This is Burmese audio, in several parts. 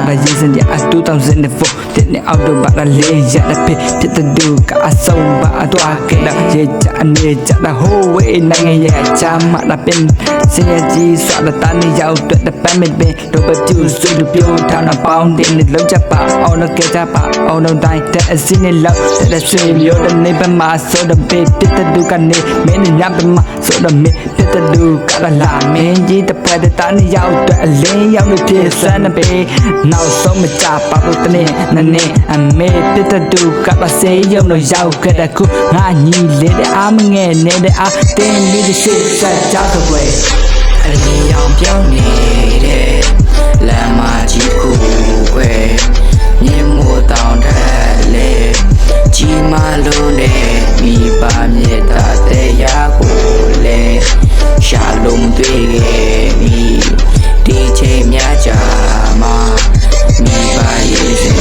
တာရေးစင်ရအ2004တဲ့နဲ့အောက်တိုဘာလ4ရက်တဲ့ဖြစ်တဲ့သူကအဆုံးပါတော့ခဲ့တာရေချအနေချတာဟိုးဝေးနိုင်ငံရဲ့ချမ်းမတာပင်စင်ရကြီးစွာတန်းနေရောက်တဲ့ပန်းမပင်တော့ပပြူစုလူပြောထားတာပေါင်းတင်နဲ့လုံးချပါအောင်တော့ကြကြပါအောင်တော့တိုင်းတဲ့အစင်းနဲ့လောက်တဲ့ဆွေမျိုးတဲ့နေပမာဆိုတော့ဖြစ်တဲ့သူကနေမင်းညပမာဆိုတော့မင်းဖြစ်တဲ့သူကလာမင်းကြီးတပွဲတန်းနေရောက်တဲ့အလင်းရောက်လို့ဖြစ်စမ်းနေပေနောက်ဆုံးမကြပါဘူးတနေ့နဲ့အမေဖြစ်တဲ့သူကပါစေရုံတော့ရောက်ခဲ့တဲ့ခုငါညီလေးတဲ့အားမငယ်နေတဲ့အားတင်းပြီးတဲ့ရှိဆက်ကြတော့ွယ်အလင်းရောင်ပြောင်းနေတဲ့လမ်းမကြီးခုွယ်မြင်မို့တောင်းတဲ့လေကြီးမလို့လေမိဘမြေတာတရားကိုလေရှာလုံးတွေ့ခဲ့မိဒီချိန်များကြာမှာမိဘရဲ့စင်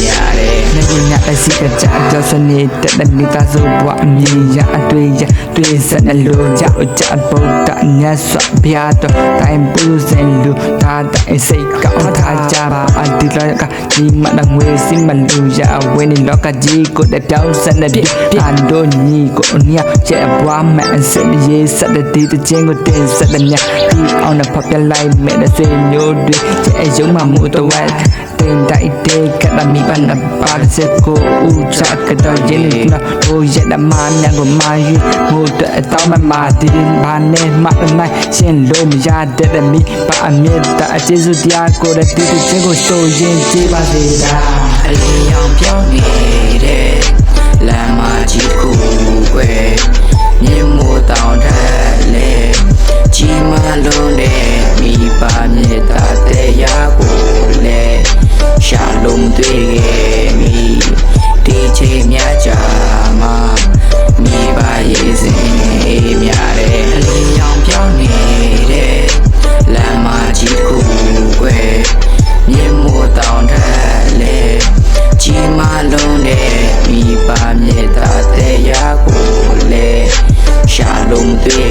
ရတယ်နေညာအစီကကြကြောစနေတဲ့မိသားစုဘဝအမြင်ရအတွေ့ရတွေ့စတဲ့လူကြောက်ကြဗုဒ္ဓညစွာဘုရားတော်တိုင်းပူစင်လူသာတိုင်းစိတ်ကောင်းထားကြပါအဒီလောကကြီးမနငွေစင်မလူရဝင်းလောကကြီးကိုတပြောင်းစတဲ့ပြန်တို့ညီကိုအညာရဲ့ဘွားမအစင်ရေးစတဲ့ဒီတခြင်းကိုတင်စတဲ့မြဒီအောင်နဲ့ဖပြလိုက်မဲ့တဲ့စေမျိုးတွေရဲ့ရုံမှမှုတော့တင်တိုက်တဲ့ကတမီပနပါစကိုဦးချကတော့ရင်းနော်ဟိုရတဲ့မာနကိုမာယူဟိုတဲ့အတောင်းမဒီဘာနဲ့မနိုင်ရှင်လို့မရတဲ့မိပါအမြတ်တအကျေစုတရားကိုတဲ့ဒီချင်းကိုဆိုရင်ကြည်ပါစေတာအလင်းရောင်ပြောင်းနေတဲ့လမ်းမကြီးခုွယ်မြင်မို့တောင်းတဲ့လေကြီးမလို့တဲ့မိပါမြေတာတရားကိုလေရှာလုံးတွေ့ခဲ့မိဒီချိန်များကြာမှာမိဘရဲ့စင်များတဲ့အလင်းရောင်ပြောင်းနေတဲ့လမ်းမကြီးခုွယ်မြင်မို့တောင်းတဲ့လေကြီးမလုံးတဲ့မိဘမြေတာတရားကိုလေရှာလုံးတွေ့